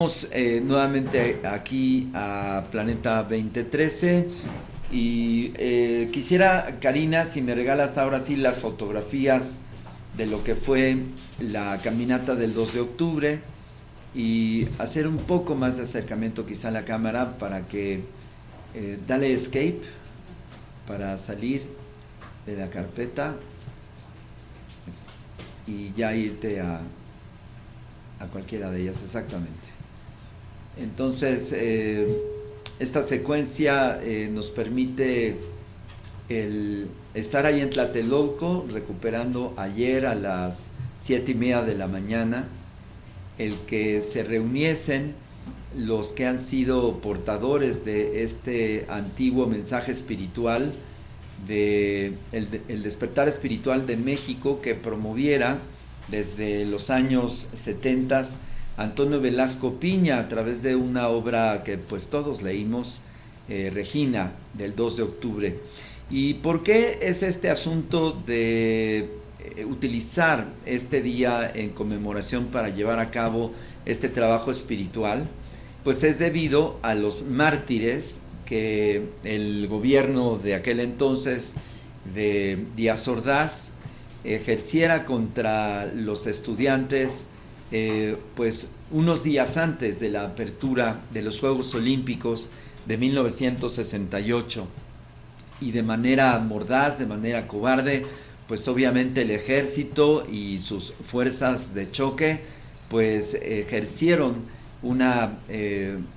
Estamos nuevamente aquí a Planeta 2013 y quisiera, Karina, si me regalas ahora sí las fotografías de lo que fue la caminata del 2 de octubre y hacer un poco más de acercamiento quizá a la cámara para que dale escape para salir de la carpeta y ya irte a cualquiera de ellas exactamente. Entonces, esta secuencia nos permite el estar ahí en Tlatelolco, recuperando ayer a las 7:30 de la mañana, el que se reuniesen los que han sido portadores de este antiguo mensaje espiritual, de el despertar espiritual de México, que promoviera desde los años 70 Antonio Velasco Piña a través de una obra que pues todos leímos, Regina, del 2 de octubre. ¿Y por qué es este asunto de utilizar este día en conmemoración para llevar a cabo este trabajo espiritual? Pues es debido a los mártires que el gobierno de aquel entonces de Díaz Ordaz ejerciera contra los estudiantes, pues unos días antes de la apertura de los Juegos Olímpicos de 1968, y de manera mordaz, de manera cobarde, pues obviamente el ejército y sus fuerzas de choque pues ejercieron una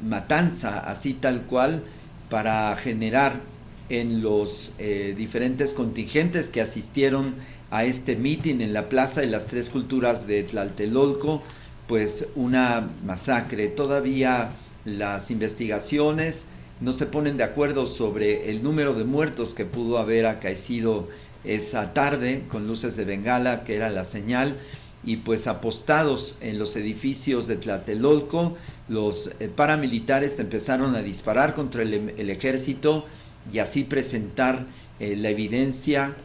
matanza así tal cual para generar en los diferentes contingentes que asistieron a este mitin en la Plaza de las Tres Culturas de Tlatelolco, pues una masacre. Todavía las investigaciones no se ponen de acuerdo sobre el número de muertos que pudo haber acaecido esa tarde con luces de bengala, que era la señal, y pues apostados en los edificios de Tlatelolco, los paramilitares empezaron a disparar contra el ejército y así presentar la evidencia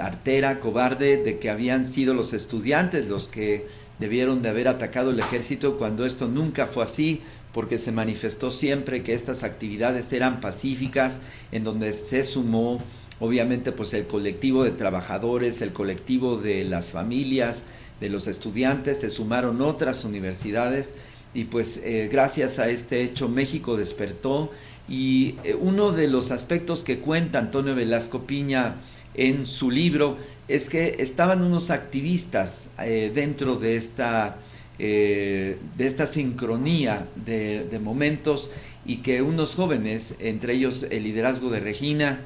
artera, cobarde, de que habían sido los estudiantes los que debieron de haber atacado el ejército, cuando esto nunca fue así, porque se manifestó siempre que estas actividades eran pacíficas, en donde se sumó obviamente pues el colectivo de trabajadores, el colectivo de las familias, de los estudiantes, se sumaron otras universidades y pues gracias a este hecho México despertó. Y uno de los aspectos que cuenta Antonio Velasco Piña en su libro es que estaban unos activistas dentro de esta sincronía de momentos, y que unos jóvenes, entre ellos el liderazgo de Regina,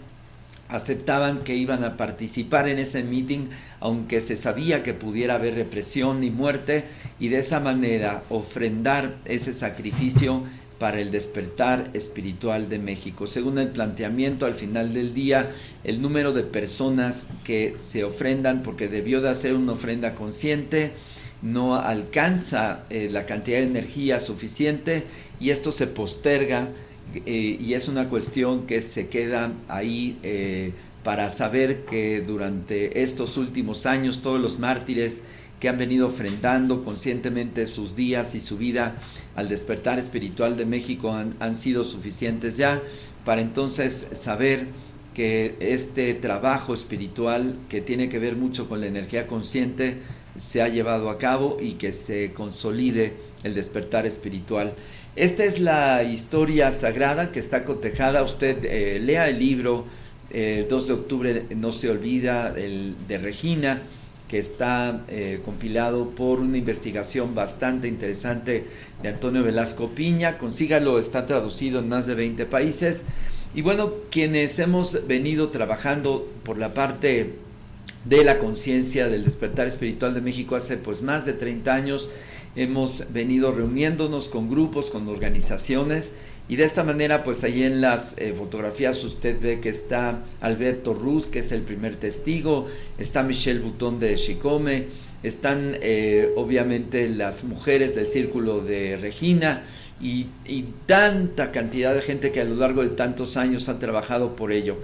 aceptaban que iban a participar en ese meeting aunque se sabía que pudiera haber represión y muerte, y de esa manera ofrendar ese sacrificio para el despertar espiritual de México. Según el planteamiento, al final del día, el número de personas que se ofrendan, porque debió de hacer una ofrenda consciente, no alcanza la cantidad de energía suficiente, y esto se posterga, y es una cuestión que se queda ahí para saber que durante estos últimos años todos los mártires que han venido ofrendando conscientemente sus días y su vida al despertar espiritual de México han sido suficientes ya para entonces saber que este trabajo espiritual, que tiene que ver mucho con la energía consciente, se ha llevado a cabo y que se consolide el despertar espiritual. Esta es la historia sagrada que está cotejada. Usted lea el libro 2 de octubre no se olvida, de Regina, que está compilado por una investigación bastante interesante de Antonio Velasco Piña. Consígalo, está traducido en más de 20 países. Y bueno, quienes hemos venido trabajando por la parte de la conciencia del despertar espiritual de México hace pues más de 30 años, hemos venido reuniéndonos con grupos, con organizaciones, y de esta manera pues ahí en las fotografías usted ve que está Alberto Ruz, que es el primer testigo, está Michelle Butón de Xicome, están obviamente las mujeres del círculo de Regina, y tanta cantidad de gente que a lo largo de tantos años ha trabajado por ello.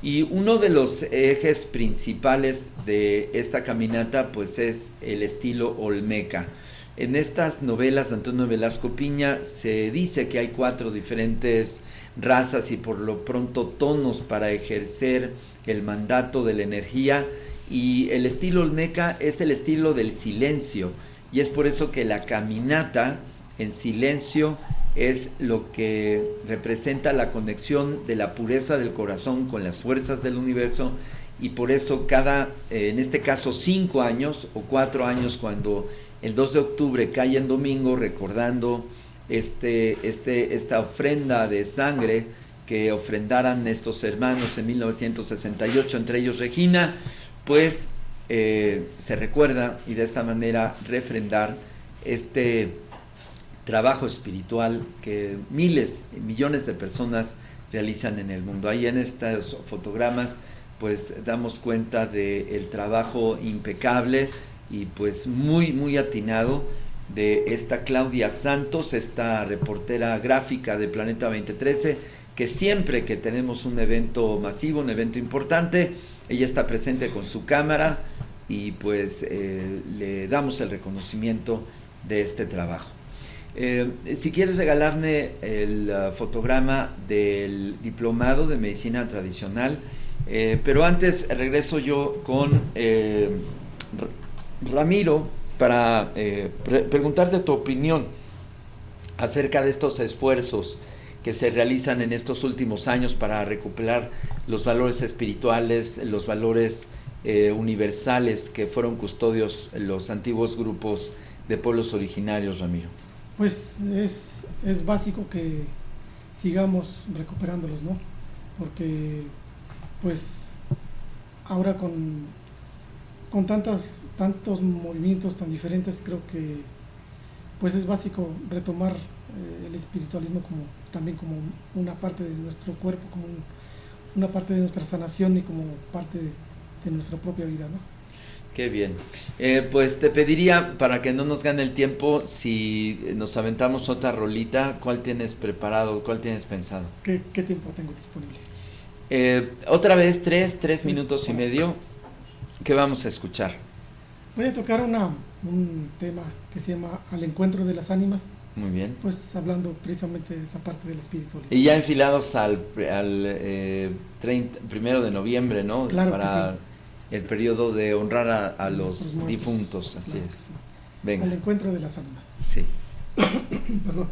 Y uno de los ejes principales de esta caminata pues es el estilo olmeca. En estas novelas de Antonio Velasco Piña se dice que hay 4 diferentes razas y por lo pronto tonos para ejercer el mandato de la energía, y el estilo olmeca es el estilo del silencio, y es por eso que la caminata en silencio es lo que representa la conexión de la pureza del corazón con las fuerzas del universo, y por eso en este caso 5 años o 4 años, cuando el 2 de octubre cae en domingo, recordando esta ofrenda de sangre que ofrendaran estos hermanos en 1968, entre ellos Regina, pues se recuerda, y de esta manera refrendar este trabajo espiritual que miles y millones de personas realizan en el mundo. Ahí en estos fotogramas pues damos cuenta del trabajo impecable y pues muy muy atinado de esta Claudia Santos, esta reportera gráfica de Planeta 2013, que siempre que tenemos un evento masivo, un evento importante, ella está presente con su cámara, y pues le damos el reconocimiento de este trabajo. Si quieres regalarme el fotograma del diplomado de medicina tradicional, pero antes regreso yo con Ramiro para preguntarte tu opinión acerca de estos esfuerzos que se realizan en estos últimos años para recuperar los valores espirituales, los valores universales que fueron custodios los antiguos grupos de pueblos originarios, Ramiro. Pues es básico que sigamos recuperándolos, ¿no? Porque pues ahora con tantos movimientos tan diferentes, creo que pues es básico retomar el espiritualismo también como una parte de nuestro cuerpo, como una parte de nuestra sanación y como parte de nuestra propia vida, ¿no? Qué bien. Pues te pediría, para que no nos gane el tiempo, si nos aventamos otra rolita. ¿Cuál tienes preparado? ¿Cuál tienes pensado? ¿Qué tiempo tengo disponible? Otra vez, tres minutos y medio. ¿Qué vamos a escuchar? Voy a tocar un tema que se llama Al encuentro de las ánimas. Muy bien. Pues hablando precisamente de esa parte del espiritualismo. Y ya enfilados al 1 de noviembre, ¿no? Claro, para que sí. El periodo de honrar a los difuntos, así claro. es. Venga. Al encuentro de las ánimas. Sí. Perdón.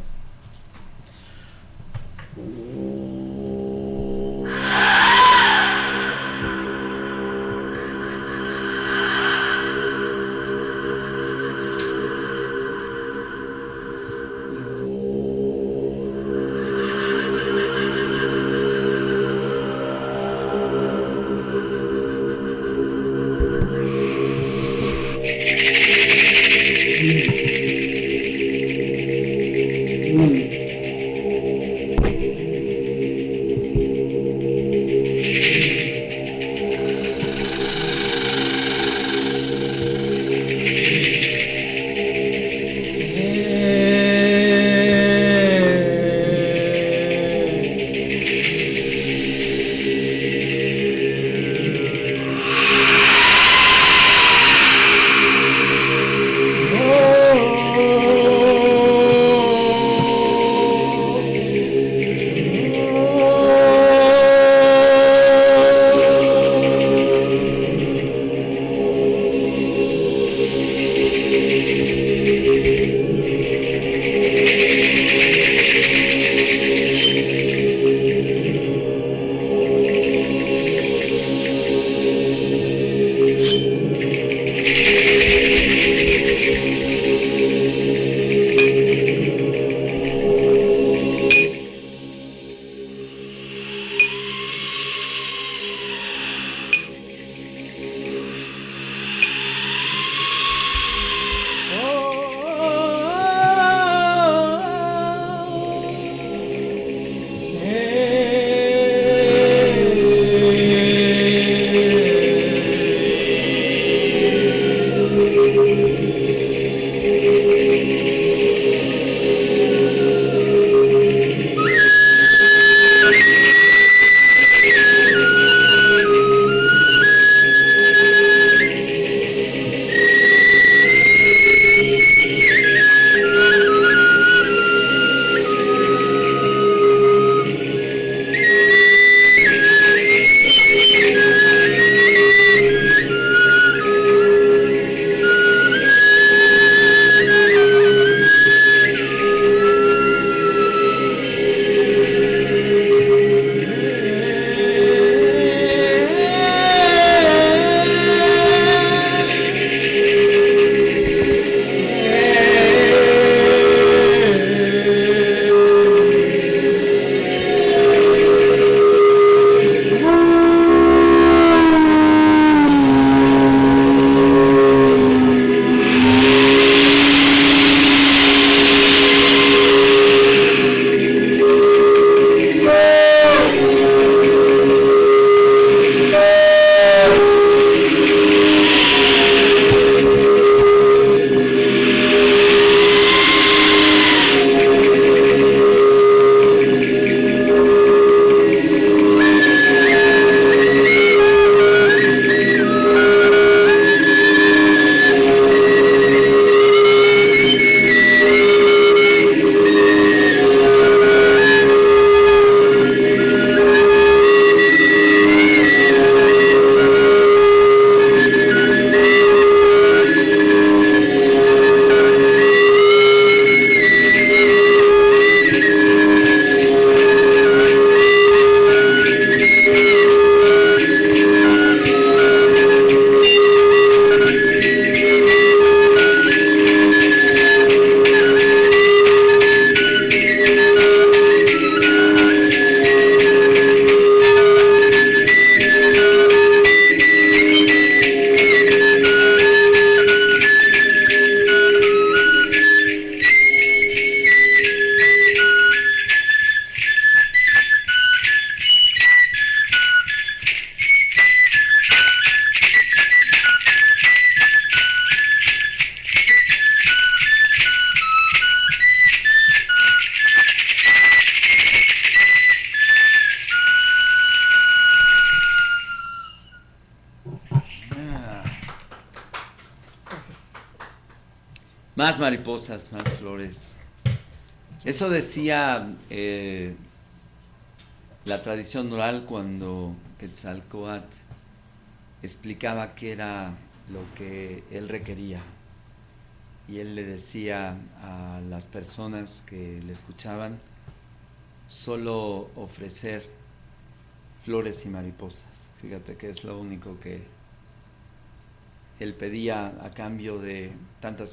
Más mariposas, más flores. Eso decía la tradición oral cuando Quetzalcóatl explicaba qué era lo que él requería. Y él le decía a las personas que le escuchaban solo ofrecer flores y mariposas. Fíjate que es lo único que él pedía a cambio de tantas